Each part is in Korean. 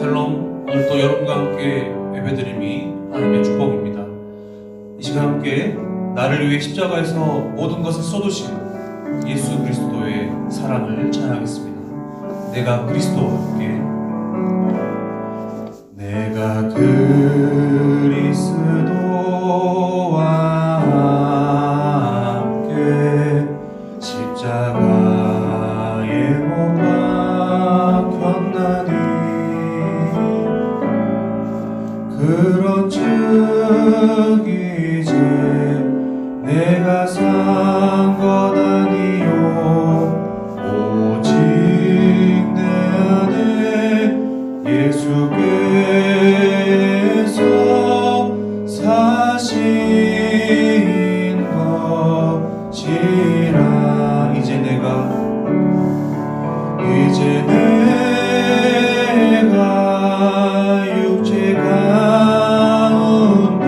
샬롬. 오늘 또 여러분과 함께 예배드림이 하나님의 축복입니다. 이 시간 함께 나를 위해 십자가에서 모든 것을 쏟으신 예수 그리스도의 사랑을 찬양하겠습니다. 내가 그리스도와 함께. 내가 그리스도와 함께 십자가에 못 박혔나니 그런즉 이제 내가 산 것 아니요 오직 내 안에 예수께서 사신 것이라. 이제 내가 육체 가운데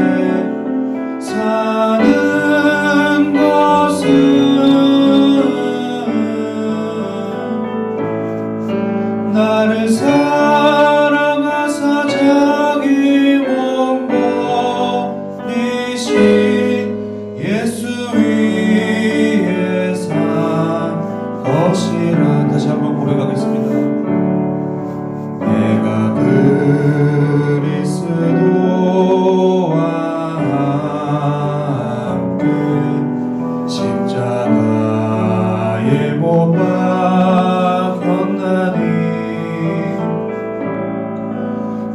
사는 것은 나를 사랑하사 자기 몸 버리신 예수 위에 산 것이라. 다시 한번 고백하겠습니다. 내가 그리스도와 함께 십자가에 못 박혔나니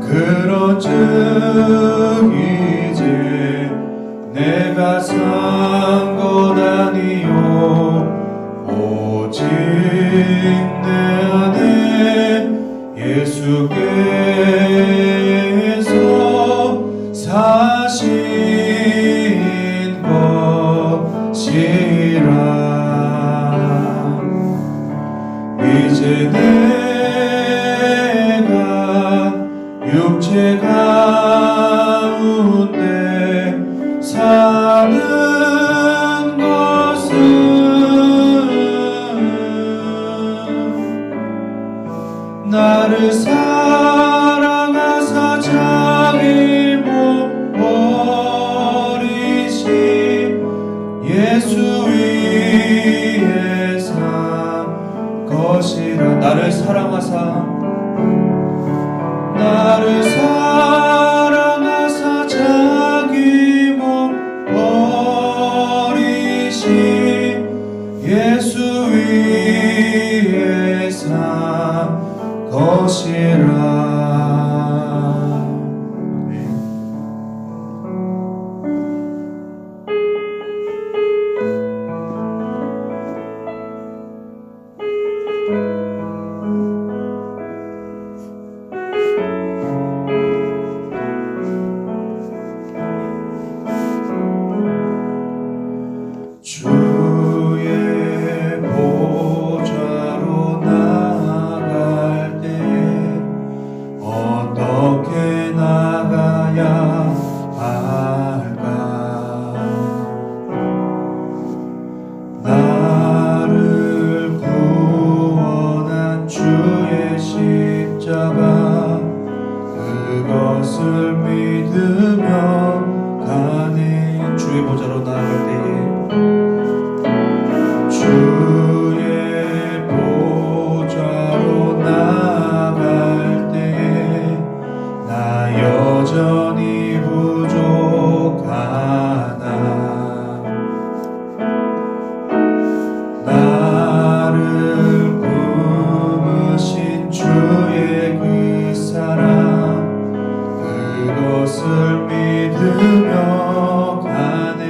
그런즉 이제 내가 산 것 아니요 오직 내 안에 예수께서 사신 것이라. 이제 내가 육체 가운데 사는 것은 나를 사랑하사 자기 몸 버리신 예수 위에 산 것이라. 나를 사랑하사 자기 몸 버리신 예수 위에 산 것이라. 주의 보좌로 나갈 때 어떻게 나가야 할까? 나를 구원한 주의 십자가 그것을 믿으며 가네. 주의 보좌로 나갈 때에 주의 보좌로 나갈 때에 나 여전히 부족하나. 나를 부으신 주의 그 사랑 그것을 믿으며 가네.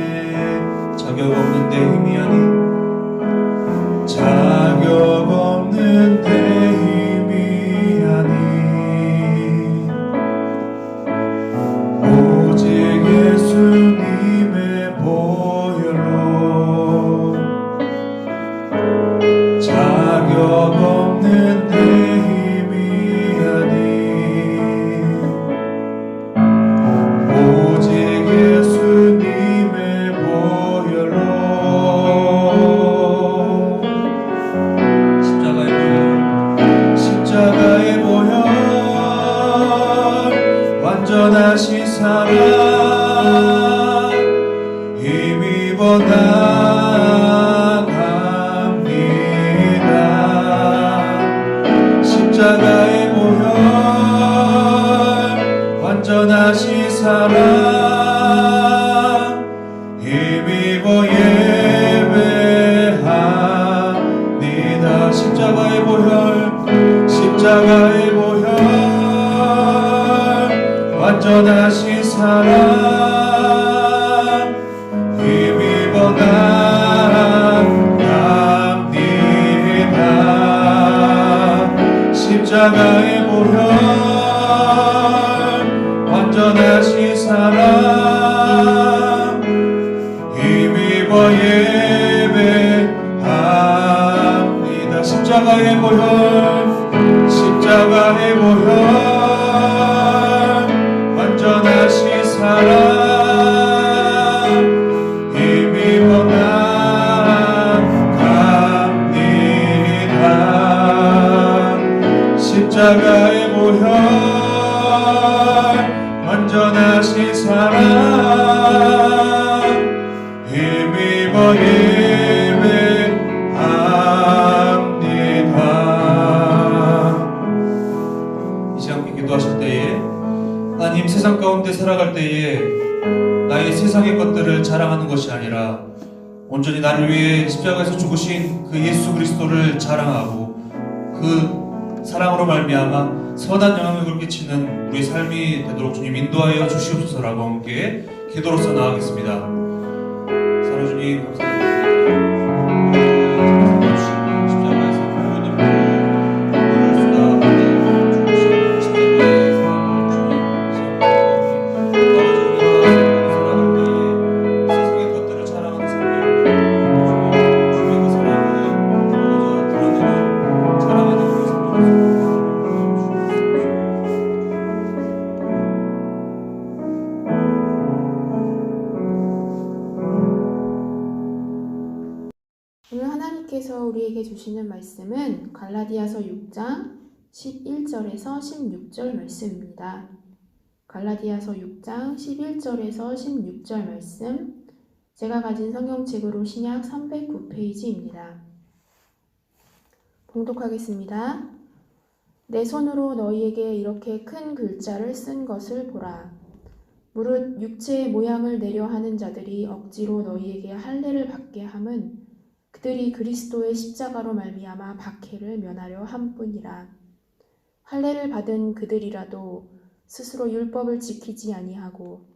자격 없는 내 힘이 아닌 자격 없는 내 힘이 아닌 오직 예수님의 보혈로 자격 없는 내 힘이 아닌 오직 예수님의 보혈로 나갑니다. 십자가의 보혈 완전하신 사랑 힘입어 예배합니다. 십자가의 보혈 완전하신 사랑 힘입어 나갑니다. 십자가의 보혈 완전하신 사랑 힘입어 예배합니다. 십자가의 보혈 완전하신 사랑 힘입어 나갑니다. 십자가의 보혈 완전하신 사랑 힘입어 예배합니다. 이 시간 함께 기도하실 때에 하나님, 세상 가운데 살아갈 때에 나의 세상의 것들을 자랑하는 것이 아니라 온전히 나를 위해 십자가에서 죽으신 그 예수 그리스도를 자랑하고 그 사랑으로 말미암아 선한 영향력을 끼치는 우리 삶이 되도록 주님 인도하여 주시옵소서라고 함께 기도로서 나아가겠습니다. 사랑 주님 감사합니다. 오늘 하나님께서 우리에게 주시는 말씀은 갈라디아서 6장 11절에서 16절 말씀입니다. 갈라디아서 6장 11절에서 16절 말씀, 제가 가진 성경책으로 신약 309페이지입니다. 봉독하겠습니다. 내 손으로 너희에게 이렇게 큰 글자를 쓴 것을 보라. 무릇 육체의 모양을 내려 하는 자들이 억지로 너희에게 할례를 받게 함은 그들이 그리스도의 십자가로 말미암아 박해를 면하려 함뿐이라. 할례를 받은 그들이라도 스스로 율법을 지키지 아니하고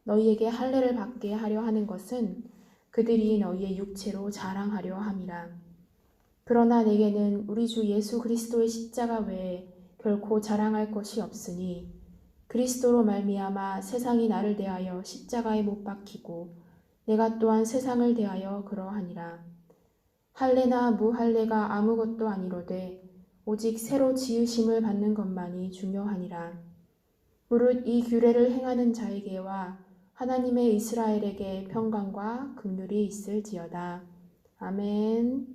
너희에게 할례를 받게 하려 하는 것은 그들이 너희의 육체로 자랑하려 함이라. 그러나 내게는 우리 주 예수 그리스도의 십자가 외에 결코 자랑할 것이 없으니 그리스도로 말미암아 세상이 나를 대하여 십자가에 못 박히고 내가 또한 세상을 대하여 그러하니라. 할례나 무할례가 아무것도 아니로되 오직 새로 지으심을 받는 것만이 중요하니라. 무릇 이 규례를 행하는 자에게와 하나님의 이스라엘에게 평강과 긍휼이 있을지어다. 아멘.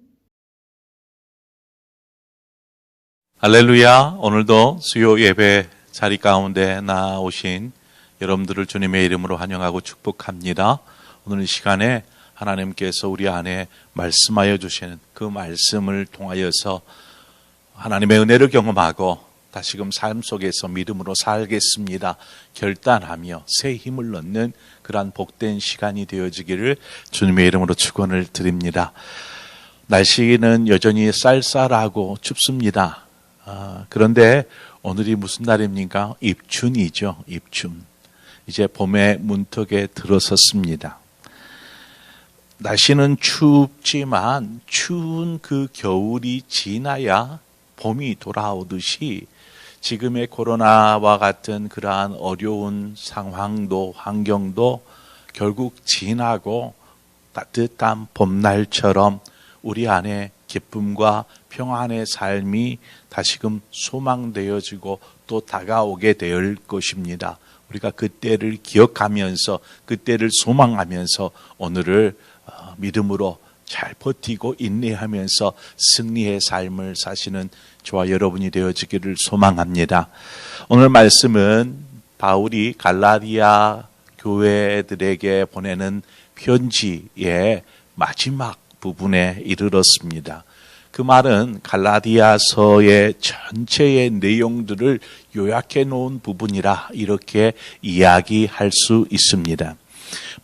할렐루야. 오늘도 수요 예배 자리 가운데 나오신 여러분들을 주님의 이름으로 환영하고 축복합니다. 오늘 이 시간에 하나님께서 우리 안에 말씀하여 주시는 그 말씀을 통하여서 하나님의 은혜를 경험하고 다시금 삶 속에서 믿음으로 살겠습니다 결단하며 새 힘을 얻는 그러한 복된 시간이 되어지기를 주님의 이름으로 축원을 드립니다. 날씨는 여전히 쌀쌀하고 춥습니다. 그런데 오늘이 무슨 날입니까? 입춘이죠. 입춘. 이제 봄의 문턱에 들어섰습니다. 날씨는 춥지만 추운 그 겨울이 지나야 봄이 돌아오듯이 지금의 코로나와 같은 그러한 어려운 상황도 환경도 결국 지나고 따뜻한 봄날처럼 우리 안에 기쁨과 평안의 삶이 다시금 소망되어지고 또 다가오게 될 것입니다. 우리가 그때를 기억하면서 그때를 소망하면서 오늘을 믿음으로 잘 버티고 인내하면서 승리의 삶을 사시는 저와 여러분이 되어지기를 소망합니다. 오늘 말씀은 바울이 갈라디아 교회들에게 보내는 편지의 마지막 부분에 이르렀습니다. 그 말은 갈라디아서의 전체의 내용들을 요약해 놓은 부분이라 이렇게 이야기할 수 있습니다.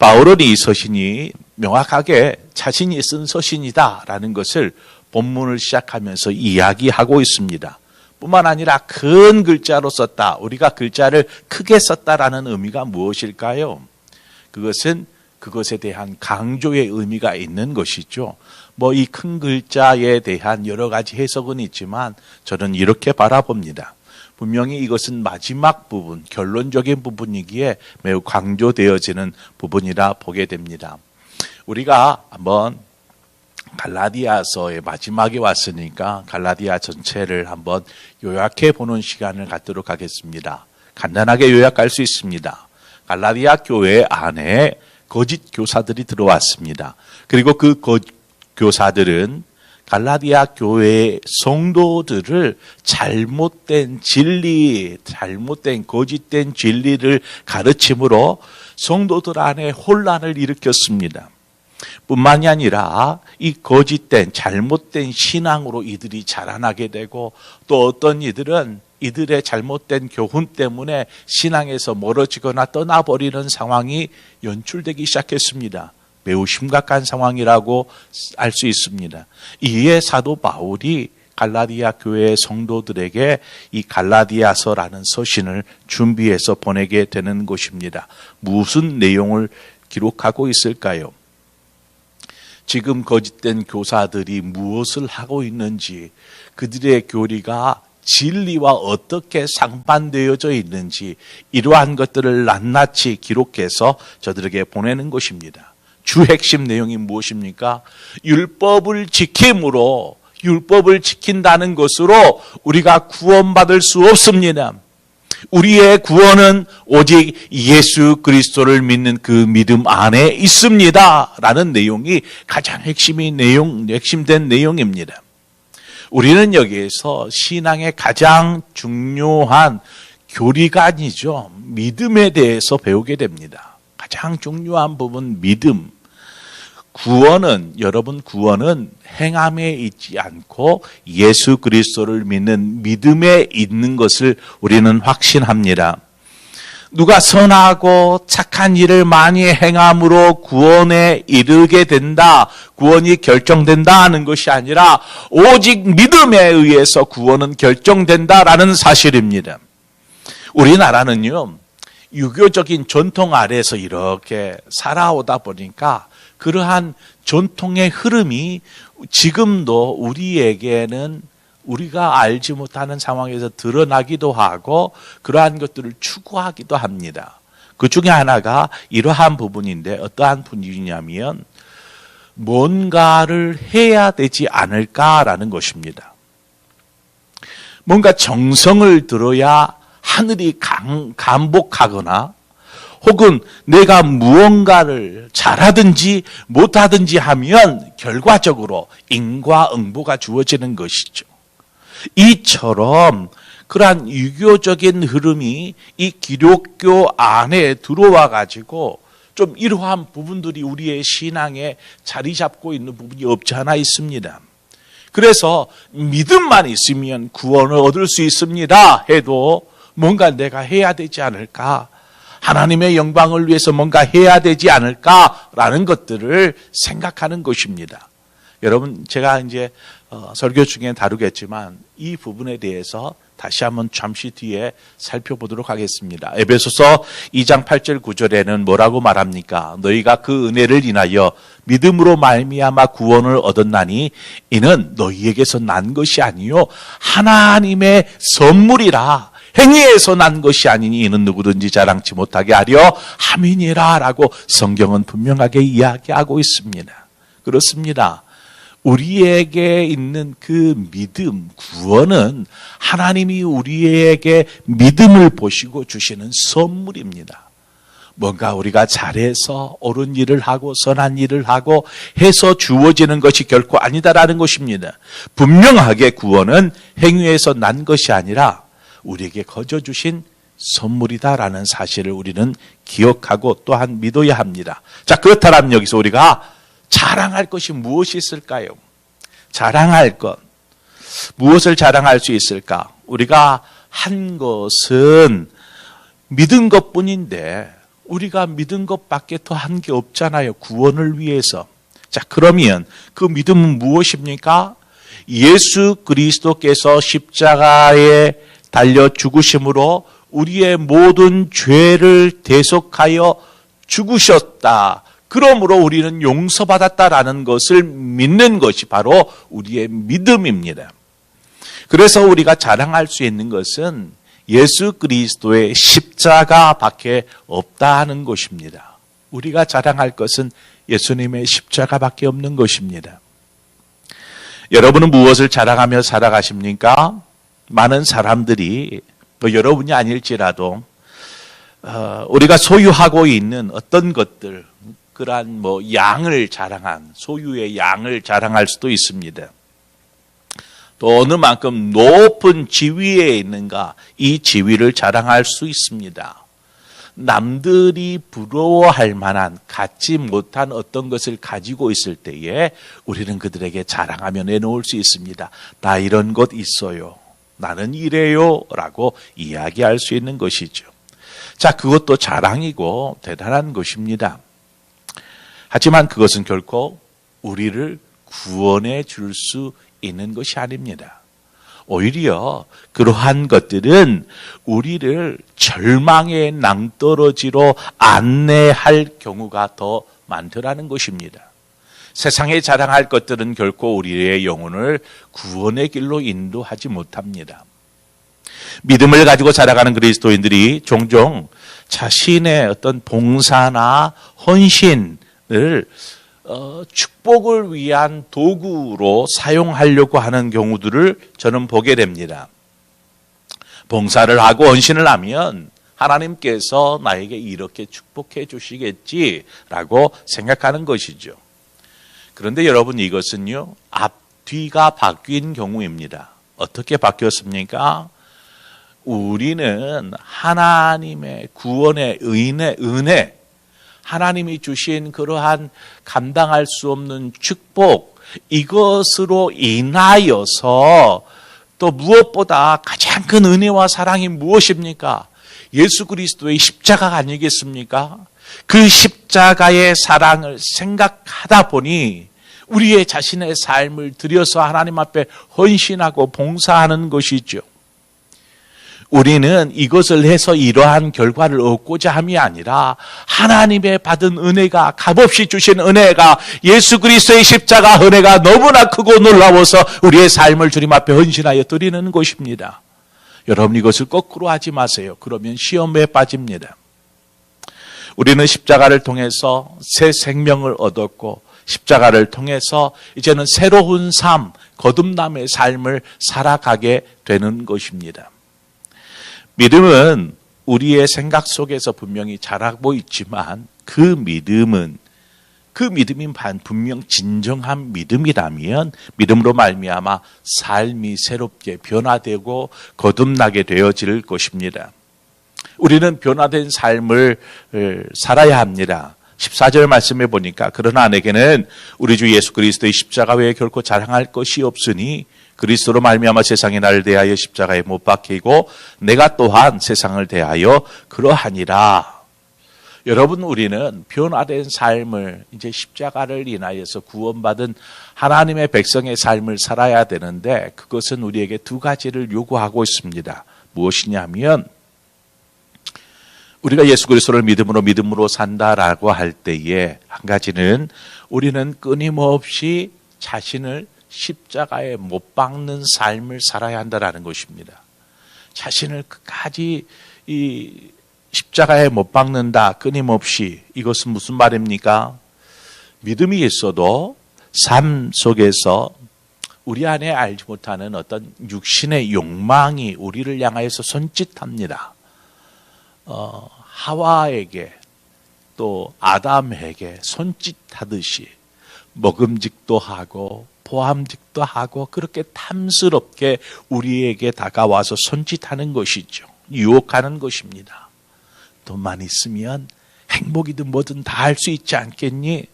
바울은 이 서신이 명확하게 자신이 쓴 서신이다라는 것을 본문을 시작하면서 이야기하고 있습니다. 뿐만 아니라 큰 글자로 썼다. 우리가 글자를 크게 썼다라는 의미가 무엇일까요? 그것은 그것에 대한 강조의 의미가 있는 것이죠. 이 큰 글자에 대한 여러 가지 해석은 있지만 저는 이렇게 바라봅니다. 분명히 이것은 마지막 부분, 결론적인 부분이기에 매우 강조되어지는 부분이라 보게 됩니다. 우리가 한번 갈라디아서의 마지막에 왔으니까 갈라디아 전체를 한번 요약해 보는 시간을 갖도록 하겠습니다. 간단하게 요약할 수 있습니다. 갈라디아 교회 안에 거짓 교사들이 들어왔습니다. 그리고 그 교사들은 갈라디아 교회의 성도들을 잘못된 진리, 잘못된 거짓된 진리를 가르침으로 성도들 안에 혼란을 일으켰습니다. 뿐만이 아니라 이 거짓된 잘못된 신앙으로 이들이 자라나게 되고 또 어떤 이들은 이들의 잘못된 교훈 때문에 신앙에서 멀어지거나 떠나버리는 상황이 연출되기 시작했습니다. 매우 심각한 상황이라고 알 수 있습니다. 이에 사도 바울이 갈라디아 교회의 성도들에게 이 갈라디아서라는 서신을 준비해서 보내게 되는 것입니다. 무슨 내용을 기록하고 있을까요? 지금 거짓된 교사들이 무엇을 하고 있는지, 그들의 교리가 진리와 어떻게 상반되어져 있는지 이러한 것들을 낱낱이 기록해서 저들에게 보내는 것입니다. 주 핵심 내용이 무엇입니까? 율법을 지킴으로, 율법을 지킨다는 것으로 우리가 구원받을 수 없습니다. 우리의 구원은 오직 예수 그리스도를 믿는 그 믿음 안에 있습니다. 라는 내용이 가장 핵심된 내용입니다. 우리는 여기에서 신앙의 가장 중요한 교리가 아니죠. 믿음에 대해서 배우게 됩니다. 가장 중요한 부분, 믿음. 여러분 구원은 행함에 있지 않고 예수 그리스도를 믿는 믿음에 있는 것을 우리는 확신합니다. 누가 선하고 착한 일을 많이 행함으로 구원에 이르게 된다, 구원이 결정된다 하는 것이 아니라 오직 믿음에 의해서 구원은 결정된다라는 사실입니다. 우리나라는요, 유교적인 전통 아래에서 이렇게 살아오다 보니까 그러한 전통의 흐름이 지금도 우리에게는 우리가 알지 못하는 상황에서 드러나기도 하고 그러한 것들을 추구하기도 합니다. 그 중에 하나가 이러한 부분인데 어떠한 분위기냐면 뭔가를 해야 되지 않을까라는 것입니다. 뭔가 정성을 들어야 하늘이 감복하거나 혹은 내가 무언가를 잘하든지 못하든지 하면 결과적으로 인과응보가 주어지는 것이죠. 이처럼 그러한 유교적인 흐름이 이 기독교 안에 들어와 가지고 좀 이러한 부분들이 우리의 신앙에 자리 잡고 있는 부분이 없지 않아 있습니다. 그래서 믿음만 있으면 구원을 얻을 수 있습니다 해도 뭔가 내가 해야 되지 않을까, 하나님의 영광을 위해서 뭔가 해야 되지 않을까라는 것들을 생각하는 것입니다. 여러분, 제가 이제 설교 중에 다루겠지만 이 부분에 대해서 다시 한번 잠시 뒤에 살펴보도록 하겠습니다. 에베소서 2장 8절 9절에는 뭐라고 말합니까? 너희가 그 은혜를 인하여 믿음으로 말미암아 구원을 얻었나니 이는 너희에게서 난 것이 아니요 하나님의 선물이라. 행위에서 난 것이 아니니 이는 누구든지 자랑치 못하게 하려 함이니라 라고 성경은 분명하게 이야기하고 있습니다. 그렇습니다. 우리에게 있는 그 믿음, 구원은 하나님이 우리에게 믿음을 보시고 주시는 선물입니다. 뭔가 우리가 잘해서 옳은 일을 하고 선한 일을 하고 해서 주어지는 것이 결코 아니다라는 것입니다. 분명하게 구원은 행위에서 난 것이 아니라 우리에게 거저 주신 선물이다라는 사실을 우리는 기억하고 또한 믿어야 합니다. 자, 그렇다면 여기서 우리가 자랑할 것이 무엇이 있을까요? 자랑할 것. 무엇을 자랑할 수 있을까? 우리가 한 것은 믿은 것뿐인데 우리가 믿은 것밖에 더 한 게 없잖아요. 구원을 위해서. 자, 그러면 그 믿음은 무엇입니까? 예수 그리스도께서 십자가에 달려 죽으심으로 우리의 모든 죄를 대속하여 죽으셨다. 그러므로 우리는 용서받았다라는 것을 믿는 것이 바로 우리의 믿음입니다. 그래서 우리가 자랑할 수 있는 것은 예수 그리스도의 십자가밖에 없다 하는 것입니다. 우리가 자랑할 것은 예수님의 십자가밖에 없는 것입니다. 여러분은 무엇을 자랑하며 살아가십니까? 많은 사람들이 여러분이 아닐지라도 우리가 소유하고 있는 어떤 것들, 그러한 양을 자랑한, 소유의 양을 자랑할 수도 있습니다. 또 어느 만큼 높은 지위에 있는가, 이 지위를 자랑할 수 있습니다. 남들이 부러워할 만한 갖지 못한 어떤 것을 가지고 있을 때에 우리는 그들에게 자랑하며 내놓을 수 있습니다. 나 이런 것 있어요. 나는 이래요. 라고 이야기할 수 있는 것이죠. 자, 그것도 자랑이고 대단한 것입니다. 하지만 그것은 결코 우리를 구원해 줄 수 있는 것이 아닙니다. 오히려 그러한 것들은 우리를 절망의 낭떠러지로 안내할 경우가 더 많더라는 것입니다. 세상에 자랑할 것들은 결코 우리의 영혼을 구원의 길로 인도하지 못합니다. 믿음을 가지고 살아가는 그리스도인들이 종종 자신의 어떤 봉사나 헌신을 축복을 위한 도구로 사용하려고 하는 경우들을 저는 보게 됩니다. 봉사를 하고 헌신을 하면 하나님께서 나에게 이렇게 축복해 주시겠지라고 생각하는 것이죠. 그런데 여러분, 이것은요, 앞뒤가 바뀐 경우입니다. 어떻게 바뀌었습니까? 우리는 하나님의 구원의 은혜, 하나님이 주신 그러한 감당할 수 없는 축복, 이것으로 인하여서 또 무엇보다 가장 큰 은혜와 사랑이 무엇입니까? 예수 그리스도의 십자가가 아니겠습니까? 그 십자가의 사랑을 생각하다 보니 우리의 자신의 삶을 들여서 하나님 앞에 헌신하고 봉사하는 것이죠. 우리는 이것을 해서 이러한 결과를 얻고자 함이 아니라 하나님의 받은 은혜가, 값없이 주신 은혜가, 예수 그리스도의 십자가 은혜가 너무나 크고 놀라워서 우리의 삶을 주님 앞에 헌신하여 드리는 것입니다. 여러분, 이것을 거꾸로 하지 마세요. 그러면 시험에 빠집니다. 우리는 십자가를 통해서 새 생명을 얻었고 십자가를 통해서 이제는 새로운 삶, 거듭남의 삶을 살아가게 되는 것입니다. 믿음은 우리의 생각 속에서 분명히 자라고 있지만 그 믿음이 분명 진정한 믿음이라면 믿음으로 말미암아 삶이 새롭게 변화되고 거듭나게 되어질 것입니다. 우리는 변화된 삶을 살아야 합니다. 14절 말씀해 보니까 그러나 내게는 우리 주 예수 그리스도의 십자가 외에 결코 자랑할 것이 없으니 그리스도로 말미암아 세상이 나를 대하여 십자가에 못 박히고 내가 또한 세상을 대하여 그러하니라. 여러분, 우리는 변화된 삶을, 이제 십자가를 인하여서 구원받은 하나님의 백성의 삶을 살아야 되는데 그것은 우리에게 두 가지를 요구하고 있습니다. 무엇이냐면 우리가 예수 그리스도를 믿음으로 산다라고 할 때에 한 가지는 우리는 끊임없이 자신을 십자가에 못 박는 삶을 살아야 한다라는 것입니다. 자신을 끝까지 이 십자가에 못 박는다, 끊임없이. 이것은 무슨 말입니까? 믿음이 있어도 삶 속에서 우리 안에 알지 못하는 어떤 육신의 욕망이 우리를 향하여서 손짓합니다. 하와에게 또 아담에게 손짓하듯이 먹음직도 하고 보암직도 하고 그렇게 탐스럽게 우리에게 다가와서 손짓하는 것이죠. 유혹하는 것입니다. 돈만 있으면 행복이든 뭐든 다 할 수 있지 않겠니?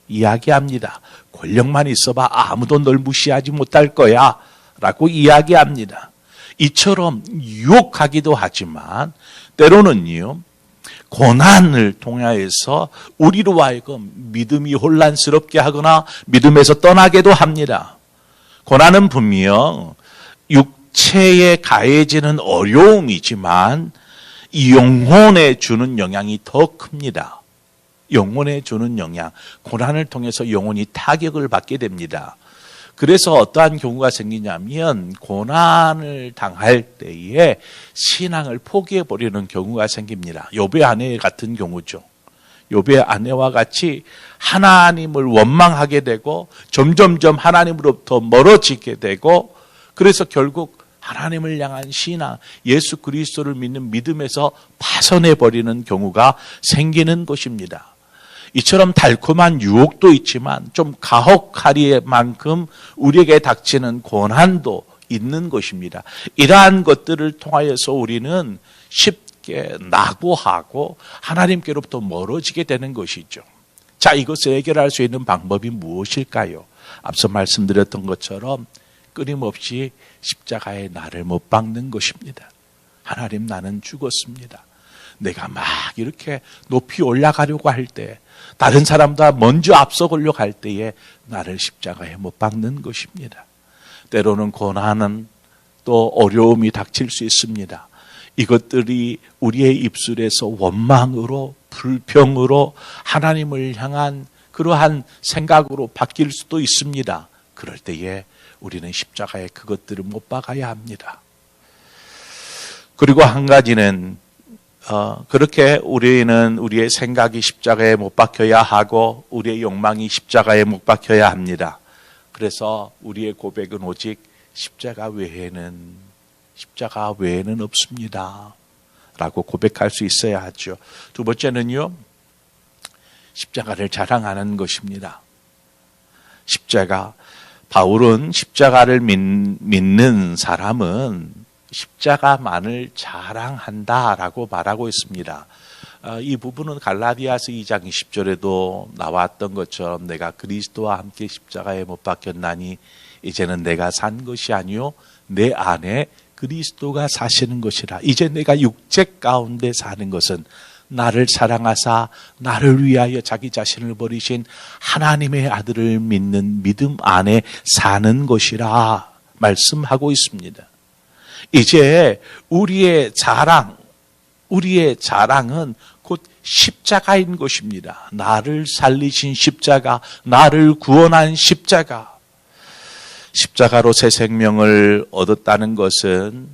이야기합니다. 권력만 있어봐 아무도 널 무시하지 못할 거야 라고 이야기합니다. 이처럼 유혹하기도 하지만 때로는요, 고난을 통하여서 우리로 하여금 믿음이 혼란스럽게 하거나 믿음에서 떠나게도 합니다. 고난은 분명 육체에 가해지는 어려움이지만 영혼에 주는 영향이 더 큽니다. 영혼에 주는 영향, 고난을 통해서 영혼이 타격을 받게 됩니다. 그래서 어떠한 경우가 생기냐면 고난을 당할 때에 신앙을 포기해버리는 경우가 생깁니다. 욥의 아내 같은 경우죠. 욥의 아내와 같이 하나님을 원망하게 되고 점점점 하나님으로부터 멀어지게 되고 그래서 결국 하나님을 향한 신앙, 예수 그리스도를 믿는 믿음에서 파선해버리는 경우가 생기는 것입니다. 이처럼 달콤한 유혹도 있지만 좀 가혹하리의 만큼 우리에게 닥치는 고난도 있는 것입니다. 이러한 것들을 통하여서 우리는 쉽게 낙오하고 하나님께로부터 멀어지게 되는 것이죠. 자, 이것을 해결할 수 있는 방법이 무엇일까요? 앞서 말씀드렸던 것처럼 끊임없이 십자가에 나를 못 박는 것입니다. 하나님, 나는 죽었습니다. 내가 막 이렇게 높이 올라가려고 할 때, 다른 사람보다 먼저 앞서가려고 할 때에 나를 십자가에 못 박는 것입니다. 때로는 고난은 또 어려움이 닥칠 수 있습니다. 이것들이 우리의 입술에서 원망으로, 불평으로 하나님을 향한 그러한 생각으로 바뀔 수도 있습니다. 그럴 때에 우리는 십자가에 그것들을 못 박아야 합니다. 그리고 한 가지는 그렇게 우리는 우리의 생각이 십자가에 못 박혀야 하고 우리의 욕망이 십자가에 못 박혀야 합니다. 그래서 우리의 고백은 오직 십자가 외에는 없습니다 라고 고백할 수 있어야 하죠. 두 번째는요, 십자가를 자랑하는 것입니다. 십자가, 바울은 십자가를 믿는 사람은 십자가만을 자랑한다라고 말하고 있습니다. 이 부분은 갈라디아서 2장 20절에도 나왔던 것처럼 내가 그리스도와 함께 십자가에 못 박혔나니 이제는 내가 산 것이 아니요 내 안에 그리스도가 사시는 것이라. 이제 내가 육체 가운데 사는 것은 나를 사랑하사 나를 위하여 자기 자신을 버리신 하나님의 아들을 믿는 믿음 안에 사는 것이라 말씀하고 있습니다. 이제 우리의 자랑은 곧 십자가인 것입니다. 나를 살리신 십자가, 나를 구원한 십자가. 십자가로 새 생명을 얻었다는 것은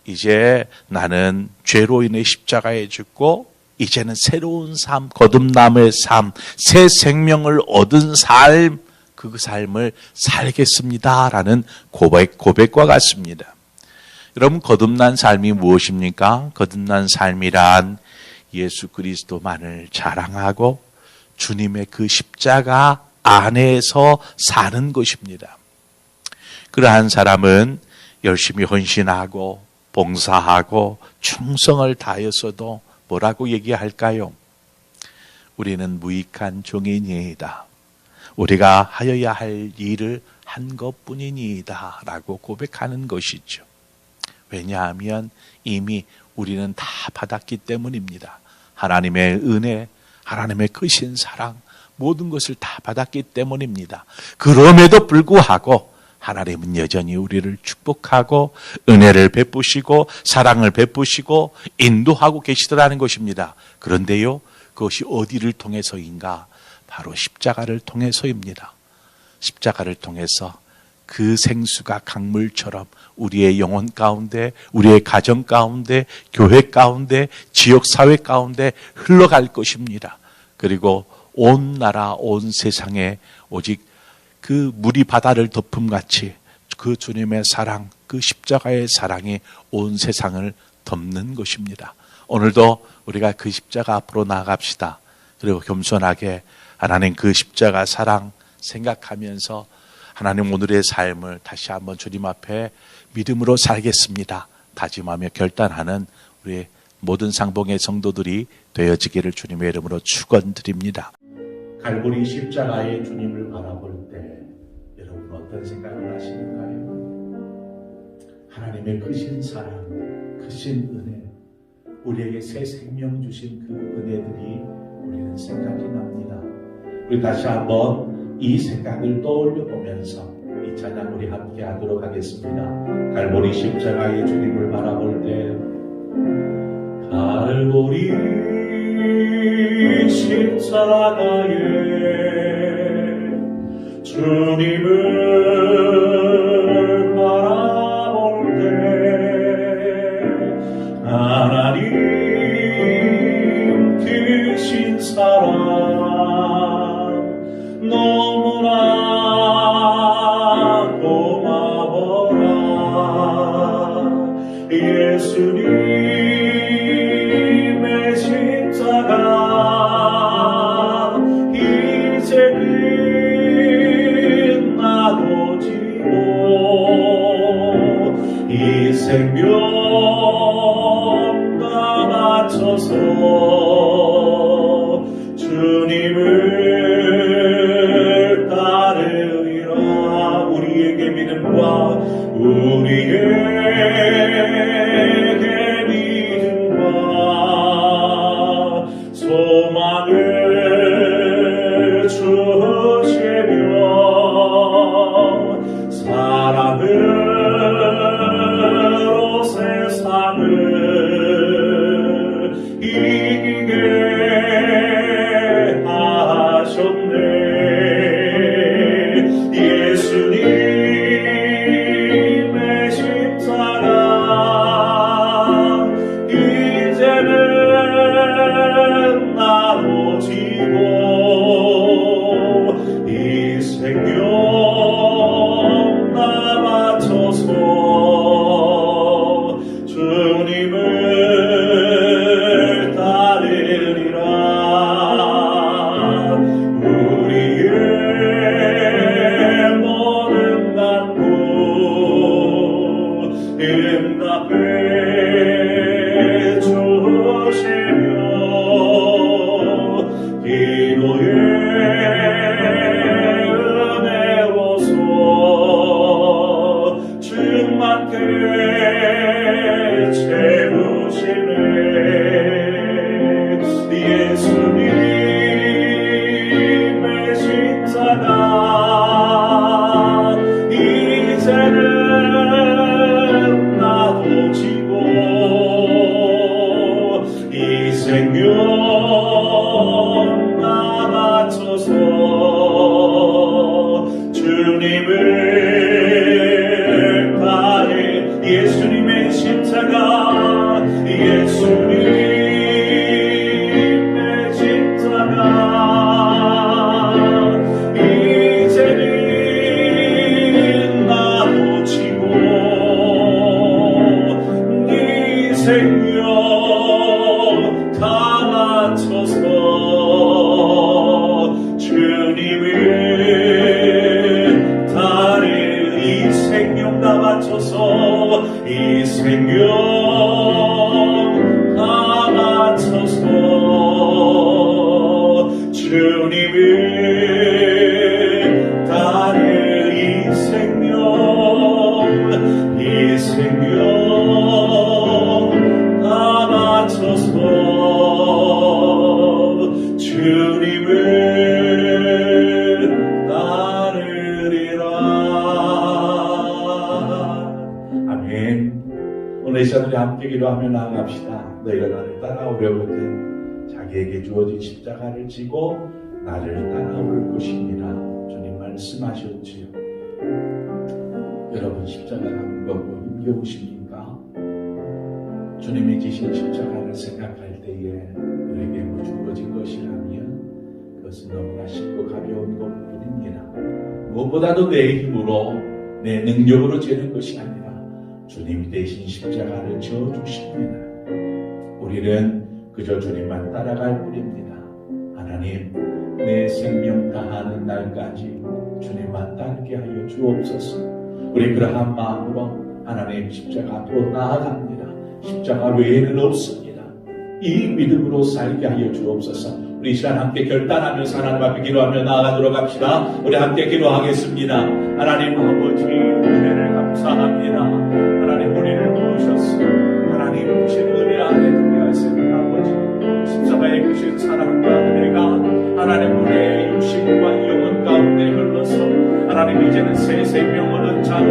이제 나는 죄로 인해 십자가에 죽고 이제는 새로운 삶, 거듭남의 삶, 새 생명을 얻은 삶, 그 삶을 살겠습니다라는 고백과 같습니다. 여러분, 거듭난 삶이 무엇입니까? 거듭난 삶이란 예수 그리스도만을 자랑하고 주님의 그 십자가 안에서 사는 것입니다. 그러한 사람은 열심히 헌신하고 봉사하고 충성을 다해서도 뭐라고 얘기할까요? 우리는 무익한 종이니이다. 우리가 하여야 할 일을 한 것뿐이니이다 라고 고백하는 것이죠. 왜냐하면 이미 우리는 다 받았기 때문입니다. 하나님의 은혜, 하나님의 크신 사랑, 모든 것을 다 받았기 때문입니다. 그럼에도 불구하고 하나님은 여전히 우리를 축복하고 은혜를 베푸시고 사랑을 베푸시고 인도하고 계시더라는 것입니다. 그런데요, 그것이 어디를 통해서인가? 바로 십자가를 통해서입니다. 십자가를 통해서 그 생수가 강물처럼 우리의 영혼 가운데, 우리의 가정 가운데, 교회 가운데, 지역사회 가운데 흘러갈 것입니다. 그리고 온 나라, 온 세상에 오직 그 물이 바다를 덮음같이 그 주님의 사랑, 그 십자가의 사랑이 온 세상을 덮는 것입니다. 오늘도 우리가 그 십자가 앞으로 나아갑시다. 그리고 겸손하게 하나님 그 십자가 사랑 생각하면서 하나님 오늘의 삶을 다시 한번 주님 앞에 믿음으로 살겠습니다 다짐하며 결단하는 우리 모든 상봉의 성도들이 되어지기를 주님의 이름으로 축원드립니다. 갈보리 십자가의 주님을 바라볼 때 여러분 어떤 생각을 하시는가요? 하나님의 크신 사랑, 크신 은혜, 우리에게 새 생명 주신 그 은혜들이 우리는 생각이 납니다. 우리 다시 한번 이 생각을 떠올려 보면서 이 찬양 우리 함께 하도록 하겠습니다. 갈보리 십자가의 주님을 바라볼 때 갈보리 십자가의 주님을 바라볼 때 하나님 크신 사랑 너무나 고마워라. 예수님의 십자가 이제는 나도 지고 이 생명 다 바쳐서 주님을 따르리라. 우리에게 믿음과 소망을 주시며 사랑으로 세상을 이기게 하셨네. 예수님의 십자가 이제는 나로 지고 이 생명 다 바쳐서 주님을 따르리라. 우리의 모든 간구 응답해 주시며 기도의 은혜로서 충만케 채우시네. 예수님의 십자가 이제는 나도 지고 이 생명 다 바쳐서 주님을 따르. 예수님의 십자가 예수님의 십자가 이제는 나도 지고 네 생명 다 바쳐서 주님을 따르. 이 생명 다 바쳐서 이 생명 다 바쳐서 주님을 따르. 이 생명 다 바쳐서 주님을 따르리라. 아멘. 오늘 이 시간 우리 함께 기도하며 나아갑시다. 너희가 나를 따라오려거든 자기에게 주어진 십자가를 지고 나를 따라올 것이니라. 주님 말씀하셨지요. 여러분 십자가가 무겁고 힘겨우십니까? 주님이 지신 십자가를 생각할 때에 우리에게 주어진 것이라면 그것은 너무나 쉽고 가벼운 것뿐입니다. 무엇보다도 내 힘으로 내 능력으로 지는 것이 아니라 주님이 대신 십자가를 지어주십니다. 우리는 그저 주님만 따라갈 뿐입니다. 하나님, 내 생명 다하는 날까지 주님만 따르게 하여 주옵소서. 우리 그러한 마음으로 하나님 십자가 앞으로 나아갑니다. 십자가 외에는 없습니다. 이 믿음으로 살게 하여 주옵소서. 우리 이 시간 함께 결단하면서 하나님 앞에 기도하며 나아가도록 합시다. 우리 함께 기도하겠습니다. 하나님 아버지 은혜를 감사합니다. 하나님 우리를 도우셨어. 하나님 주신 은혜 안에 들게 하시는 아버지 십자가의 크신 사랑과 은혜가 하나님 우리의 육신과 영혼 가운데 흘러서 하나님 이제는 새 생명을 얻은 자로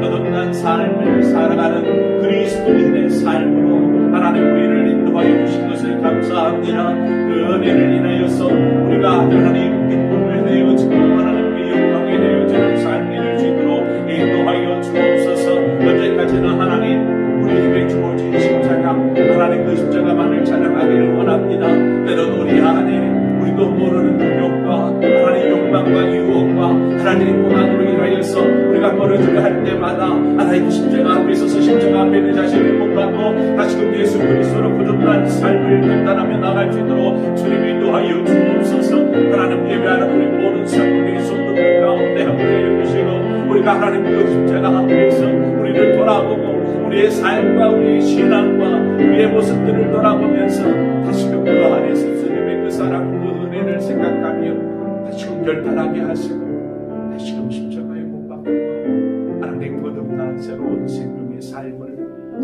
거듭난 삶을 살아가는 그리스도인의 삶으로 하나님 우리를 인도하여 주신 것을 감사합니다. 그 은혜를 인하여서 우리가 하나님 기쁨을 내어주고 하나님께 영광이 되어지는 삶이 될 수 있도록 인도하여 주옵소서. 언제까지나 하나님 우리에게 주어진 십자가 하나님 그 십자가만을 찬양하기를 원합니다. 때론 우리 안에 우리도 모르는 능력과 하나님 욕망과 유혹과 하나님의 고난으로 인하여서 우리가 멀어지려 할 때마다 하나님 십자가 앞에 있어서 십자가 앞에 있는 자신을 못 받고 다시금 예수 그리스도로 거듭난 삶을 결단하며 나갈 수 있도록 주님 인도하여 주옵소서. 하나님 예배하는 우리 모든 성도의 성도들 가운데 함께 해주시고 우리가 하나님 그 십자가 앞에서 우리를 돌아보고 우리의 삶과 우리의 신앙과 우리의 모습들을 돌아보면서 다시금 그 안에서 주님의 그 사랑 그 은혜를 생각하며 다시금 결단하게 하시고 다시금 십자가에 못 박히고 하나님 거듭난 새로운 생명의 삶을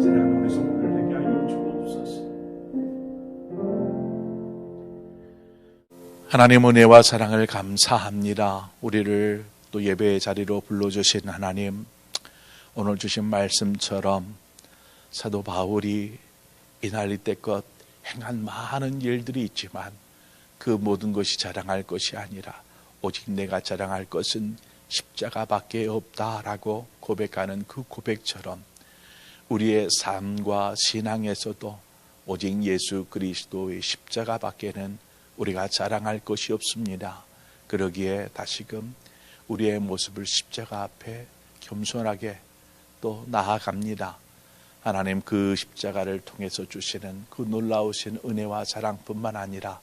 살아가는 우리 성도들 되게 하여 주옵소서. 하나님 은혜와 사랑을 감사합니다. 우리를 또 예배의 자리로 불러주신 하나님, 오늘 주신 말씀처럼 사도 바울이 이날이 때껏 행한 많은 일들이 있지만 그 모든 것이 자랑할 것이 아니라 오직 내가 자랑할 것은 십자가밖에 없다라고 고백하는 그 고백처럼 우리의 삶과 신앙에서도 오직 예수 그리스도의 십자가밖에는 우리가 자랑할 것이 없습니다. 그러기에 다시금 우리의 모습을 십자가 앞에 겸손하게 또 나아갑니다. 하나님 그 십자가를 통해서 주시는 그 놀라우신 은혜와 사랑뿐만 아니라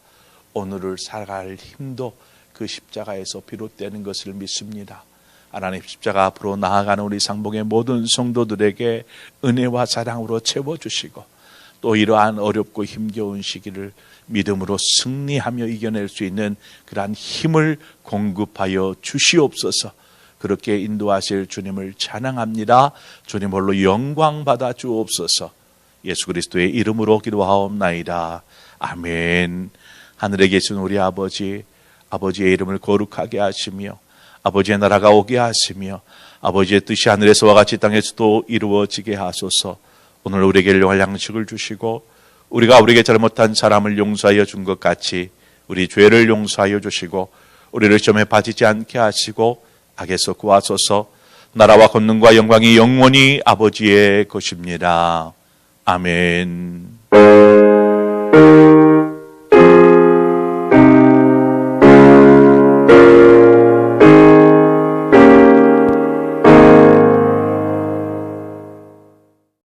오늘을 살아갈 힘도 그 십자가에서 비롯되는 것을 믿습니다. 하나님 십자가 앞으로 나아가는 우리 상봉의 모든 성도들에게 은혜와 사랑으로 채워주시고 또 이러한 어렵고 힘겨운 시기를 믿음으로 승리하며 이겨낼 수 있는 그러한 힘을 공급하여 주시옵소서. 그렇게 인도하실 주님을 찬양합니다. 주님 홀로 영광 받아 주옵소서. 예수 그리스도의 이름으로 기도하옵나이다. 아멘. 하늘에 계신 우리 아버지, 아버지의 이름을 거룩하게 하시며 아버지의 나라가 오게 하시며 아버지의 뜻이 하늘에서와 같이 땅에서도 이루어지게 하소서. 오늘 우리에게 일용할 양식을 주시고 우리가 우리에게 잘못한 사람을 용서하여 준 것 같이 우리 죄를 용서하여 주시고 우리를 시험에 빠지지 않게 하시고 악에서 구하소서. 나라와 권능과 영광이 영원히 아버지의 것입니다. 아멘.